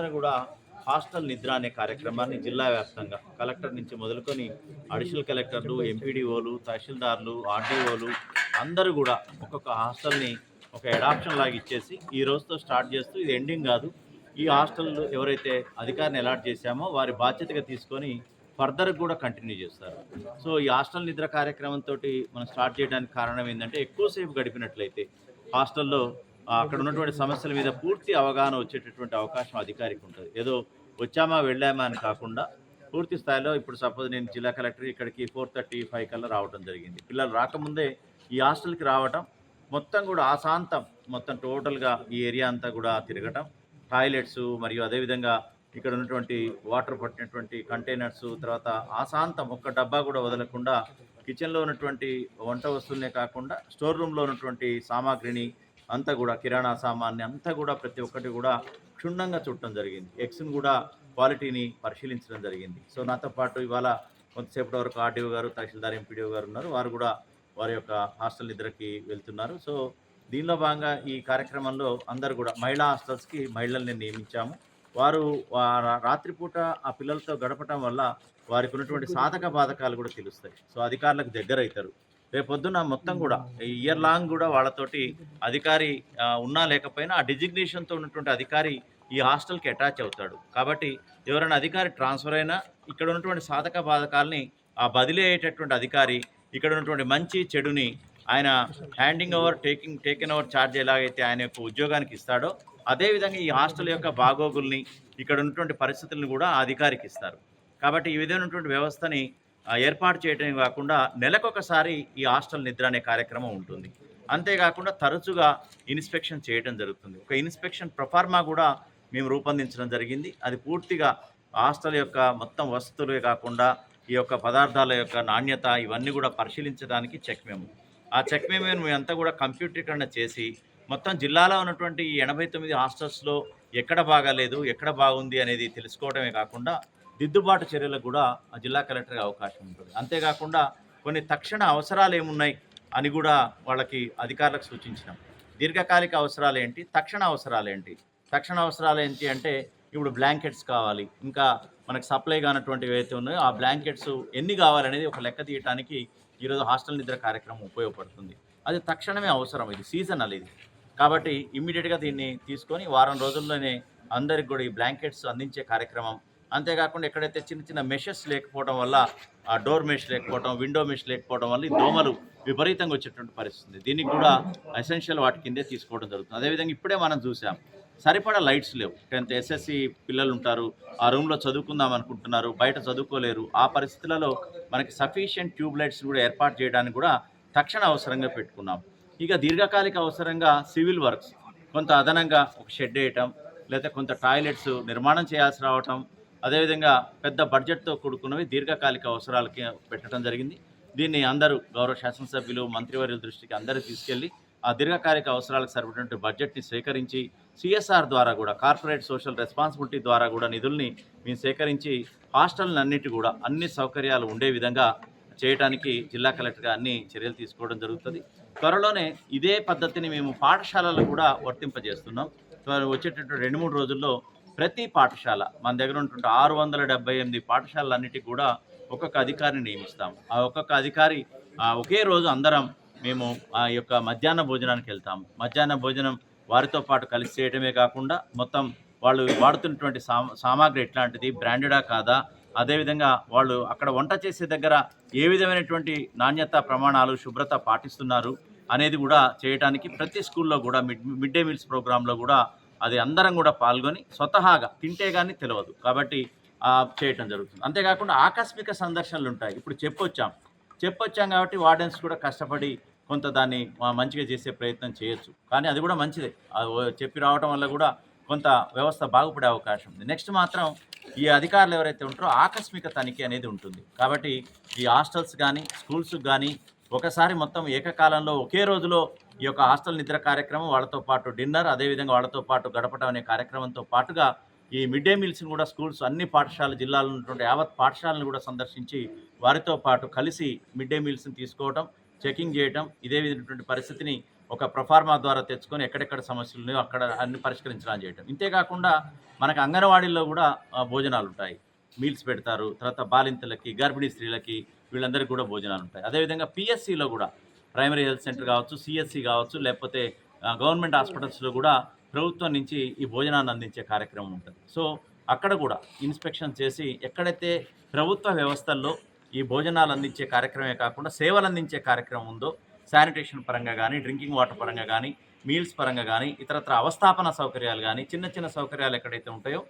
అందరూ కూడా హాస్టల్ నిద్ర అనే కార్యక్రమాన్ని జిల్లా వ్యాప్తంగా కలెక్టర్ నుంచి మొదలుకొని అడిషనల్ కలెక్టర్లు, ఎంపీడీఓలు, తహసీల్దార్లు, ఆర్డీఓలు అందరూ కూడా ఒక్కొక్క హాస్టల్ని ఒక అడాప్షన్ లాగా ఇచ్చేసి ఈ రోజుతో స్టార్ట్ చేస్తూ ఇది ఎండింగ్ కాదు. ఈ హాస్టల్ ఎవరైతే అధికారిని అలాట్ చేశామో వారి బాధ్యతగా తీసుకొని ఫర్దర్ కూడా కంటిన్యూ చేస్తారు. సో ఈ హాస్టల్ నిద్ర కార్యక్రమంతో మనం స్టార్ట్ చేయడానికి కారణం ఏంటంటే ఎక్కువసేపు గడిపినట్లయితే హాస్టల్లో అక్కడ ఉన్నటువంటి సమస్యల మీద పూర్తి అవగాహన వచ్చేటటువంటి అవకాశం అధికారికి ఉంటుంది. ఏదో వచ్చామా వెళ్ళామా అని కాకుండా పూర్తి స్థాయిలో ఇప్పుడు సపోజ్ నేను జిల్లా కలెక్టర్ ఇక్కడికి 4:35 కల్లా రావడం జరిగింది. పిల్లలు రాకముందే ఈ హాస్టల్కి రావటం, మొత్తం కూడా ఆశాంతం మొత్తం టోటల్గా ఈ ఏరియా అంతా కూడా తిరగటం, టాయిలెట్స్ మరియు అదేవిధంగా ఇక్కడ ఉన్నటువంటి వాటర్ పట్టినటువంటి కంటైనర్స్, తర్వాత ఆశాంతం ఒక్క డబ్బా కూడా వదలకుండా కిచెన్లో ఉన్నటువంటి వంట వస్తువులనే కాకుండా స్టోర్ రూమ్లో ఉన్నటువంటి సామాగ్రిని అంతా కూడా కిరాణా సామాన్ని అంతా కూడా ప్రతి ఒక్కటి కూడా క్షుణ్ణంగా చూడటం జరిగింది. ఎగ్స్ని కూడా క్వాలిటీని పరిశీలించడం జరిగింది. సో నాతో పాటు ఇవాళ కొంతసేపటి వరకు ఆర్డీఓ గారు, తహసీల్దార్, ఎంపీడీఓ గారు ఉన్నారు. వారు కూడా వారి యొక్క హాస్టల్ నిద్రకి వెళ్తున్నారు. సో దీనిలో భాగంగా ఈ కార్యక్రమంలో అందరూ కూడా మహిళా హాస్టల్స్కి మహిళల్ని నియమించాము. వారు రాత్రిపూట ఆ పిల్లలతో గడపటం వల్ల వారికి ఉన్నటువంటి సాధక బాధకాలు కూడా తెలుస్తాయి. సో అధికారులకు దగ్గర అవుతారు. రేపొద్దున మొత్తం కూడా ఇయర్ లాంగ్ కూడా వాళ్ళతోటి అధికారి ఉన్నా లేకపోయినా ఆ డిజిగ్నేషన్తో ఉన్నటువంటి అధికారి ఈ హాస్టల్కి అటాచ్ అవుతాడు. కాబట్టి ఎవరైనా అధికారి ట్రాన్స్ఫర్ అయినా ఇక్కడ ఉన్నటువంటి సాధక బాధకాలని ఆ బదిలీ అయ్యేటటువంటి అధికారి ఇక్కడ ఉన్నటువంటి మంచి చెడుని ఆయన handing over taken over charge ఎలాగైతే ఆయన యొక్క ఉద్యోగానికి ఇస్తాడో అదేవిధంగా ఈ హాస్టల్ యొక్క బాగోగుల్ని ఇక్కడ ఉన్నటువంటి పరిస్థితులను కూడా ఆ అధికారికి ఇస్తారు. కాబట్టి ఈ విధమైనటువంటి వ్యవస్థని ఏర్పాటు చేయడమే కాకుండా నెలకొకసారి ఈ హాస్టల్ నిద్ర అనే కార్యక్రమం ఉంటుంది. అంతేకాకుండా తరచుగా ఇన్స్పెక్షన్ చేయడం జరుగుతుంది. ఒక ఇన్స్పెక్షన్ ప్రొఫార్మా కూడా మేము రూపొందించడం జరిగింది. అది పూర్తిగా హాస్టల్ యొక్క మొత్తం వసతులే కాకుండా ఈ యొక్క పదార్థాల యొక్క నాణ్యత ఇవన్నీ కూడా పరిశీలించడానికి చెక్ మెమో. ఆ చెక్ మెమోని మేమంతా కూడా కంప్యూటరీకరణ చేసి మొత్తం జిల్లాలో ఉన్నటువంటి ఈ 89 హాస్టల్స్లో ఎక్కడ బాగాలేదు, ఎక్కడ బాగుంది అనేది తెలుసుకోవడమే కాకుండా దిద్దుబాటు చర్యలకు కూడా జిల్లా కలెక్టర్కి అవకాశం ఉంటుంది. అంతేకాకుండా కొన్ని తక్షణ అవసరాలు ఏమున్నాయి అని కూడా వాళ్ళకి అధికారులకు సూచించినాం. దీర్ఘకాలిక అవసరాలు ఏంటి, తక్షణ అవసరాలు ఏంటి. తక్షణ అవసరాలు ఏంటి అంటే ఇప్పుడు బ్లాంకెట్స్ కావాలి, ఇంకా మనకు సప్లై కానటువంటివి ఏవైతే ఉన్నాయో ఆ బ్లాంకెట్స్ ఎన్ని కావాలనేది ఒక లెక్క తీయడానికి ఈరోజు హాస్టల్ నిద్ర కార్యక్రమం ఉపయోగపడుతుంది. అది తక్షణమే అవసరం, ఇది సీజనల్ ఇది. కాబట్టి ఇమ్మీడియట్గా దీన్ని తీసుకొని వారం రోజుల్లోనే అందరికి కూడా ఈ బ్లాంకెట్స్ అందించే కార్యక్రమం. అంతేకాకుండా ఎక్కడైతే చిన్న చిన్న మెషెస్ లేకపోవడం వల్ల, ఆ డోర్ మెష్ లేకపోవడం, విండో మెష్ లేకపోవడం వల్ల ఈ దోమలు విపరీతంగా వచ్చేటువంటి పరిస్థితి. దీనికి కూడా ఎసెన్షియల్ వాటి కిందే తీసుకోవడం జరుగుతుంది. అదేవిధంగా ఇప్పుడే మనం చూసాం సరిపడా లైట్స్ లేవు. 10th SSC పిల్లలు ఉంటారు, ఆ రూమ్లో చదువుకుందాం అనుకుంటున్నారు, బయట చదువుకోలేరు. ఆ పరిస్థితులలో మనకి సఫిషియెంట్ ట్యూబ్ లైట్స్ కూడా ఏర్పాటు చేయడానికి కూడా తక్షణ అవసరంగా పెట్టుకున్నాం. ఇక దీర్ఘకాలిక అవసరంగా సివిల్ వర్క్స్ కొంత అదనంగా ఒక షెడ్ వేయటం, లేదా కొంత టాయిలెట్స్ నిర్మాణం చేయాల్సి రావటం, అదేవిధంగా పెద్ద బడ్జెట్తో కూడుకున్నవి దీర్ఘకాలిక అవసరాలకి పెట్టడం జరిగింది. దీన్ని అందరూ గౌరవ శాసనసభ్యులు, మంత్రివర్యుల దృష్టికి అందరూ తీసుకెళ్ళి ఆ దీర్ఘకాలిక అవసరాలకు సరిపడినటువంటి బడ్జెట్ని సేకరించి సిఎస్ఆర్ ద్వారా కూడా, కార్పొరేట్ సోషల్ రెస్పాన్సిబిలిటీ ద్వారా కూడా నిధుల్ని మేము సేకరించి హాస్టల్ని కూడా అన్ని సౌకర్యాలు ఉండే విధంగా చేయడానికి జిల్లా కలెక్టర్గా అన్ని చర్యలు తీసుకోవడం జరుగుతుంది. త్వరలోనే ఇదే పద్ధతిని మేము పాఠశాలలు కూడా వర్తింపజేస్తున్నాం. వచ్చేటటువంటి 2-3 రోజుల్లో ప్రతి పాఠశాల మన దగ్గర ఉన్నటువంటి 678 పాఠశాలలన్నిటికీ కూడా ఒక్కొక్క అధికారిని నియమిస్తాం. ఆ ఒక్కొక్క అధికారి ఒకే రోజు అందరం మేము ఆ యొక్క మధ్యాహ్న భోజనానికి వెళ్తాము. మధ్యాహ్న భోజనం వారితో పాటు కలిసి చేయడమే కాకుండా మొత్తం వాళ్ళు వాడుతున్నటువంటి సామాగ్రి ఎట్లాంటిది, బ్రాండెడా కాదా, అదేవిధంగా వాళ్ళు అక్కడ వంట చేసే దగ్గర ఏ విధమైనటువంటి నాణ్యత ప్రమాణాలు, శుభ్రత పాటిస్తున్నారు అనేది కూడా చేయడానికి ప్రతి స్కూల్లో కూడా మిడ్ డే మీల్స్ ప్రోగ్రాంలో కూడా అది అందరం కూడా పాల్గొని స్వతహాగా తింటే కానీ తెలియదు కాబట్టి చేయటం జరుగుతుంది. అంతేకాకుండా ఆకస్మిక సందర్శనలు ఉంటాయి. ఇప్పుడు చెప్పొచ్చాం కాబట్టి వార్డెన్స్ కూడా కష్టపడి కొంత దాన్ని మంచిగా చేసే ప్రయత్నం చేయొచ్చు. కానీ అది కూడా మంచిదే, చెప్పి రావడం వల్ల కూడా కొంత వ్యవస్థ బాగుపడే అవకాశం ఉంది. నెక్స్ట్ మాత్రం ఈ అధికారులు ఎవరైతే ఉంటారో ఆకస్మిక తనిఖీ అనేది ఉంటుంది. కాబట్టి ఈ హాస్టల్స్ కానీ స్కూల్స్కి కానీ ఒకసారి మొత్తం ఏకకాలంలో ఒకే రోజులో ఈ యొక్క హాస్టల్ నిద్ర కార్యక్రమం, వాళ్ళతో పాటు డిన్నర్, అదేవిధంగా వాళ్ళతో పాటు గడపడం అనే కార్యక్రమంతో పాటుగా ఈ మిడ్ డే మీల్స్ని కూడా స్కూల్స్ అన్ని పాఠశాల జిల్లాలో ఉన్నటువంటి యావత్ పాఠశాలను కూడా సందర్శించి వారితో పాటు కలిసి మిడ్ డే మీల్స్ని తీసుకోవడం, చెకింగ్ చేయటం, ఇదే విధమైనటువంటి పరిస్థితిని ఒక ప్రొఫార్మా ద్వారా తెచ్చుకొని ఎక్కడెక్కడ సమస్యలు ఉన్నాయో అక్కడ అన్ని పరిష్కరించడానికి చేయటం. ఇంతేకాకుండా మనకు అంగన్వాడీల్లో కూడా భోజనాలు ఉంటాయి, మీల్స్ పెడతారు. తర్వాత బాలింతలకి, గర్భిణీ స్త్రీలకి వీళ్ళందరికీ కూడా భోజనాలు ఉంటాయి. అదేవిధంగా పిఎస్సిలో కూడా ప్రైమరీ హెల్త్ సెంటర్ కావచ్చు, సిఎస్సి కావచ్చు, లేకపోతే గవర్నమెంట్ హాస్పిటల్స్లో కూడా ప్రభుత్వం నుంచి ఈ భోజనాన్ని అందించే కార్యక్రమం ఉంటుంది. సో అక్కడ కూడా ఇన్స్పెక్షన్ చేసి ఎక్కడైతే ప్రభుత్వ వ్యవస్థల్లో ఈ భోజనాలు అందించే కార్యక్రమమే కాకుండా సేవలు అందించే కార్యక్రమం ఉందో, శానిటేషన్ పరంగా కానీ, డ్రింకింగ్ వాటర్ పరంగా కానీ, మీల్స్ పరంగా కానీ, ఇతరత్ర అవస్థాపన సౌకర్యాలు కానీ, చిన్న చిన్న సౌకర్యాలు ఎక్కడైతే ఉంటాయో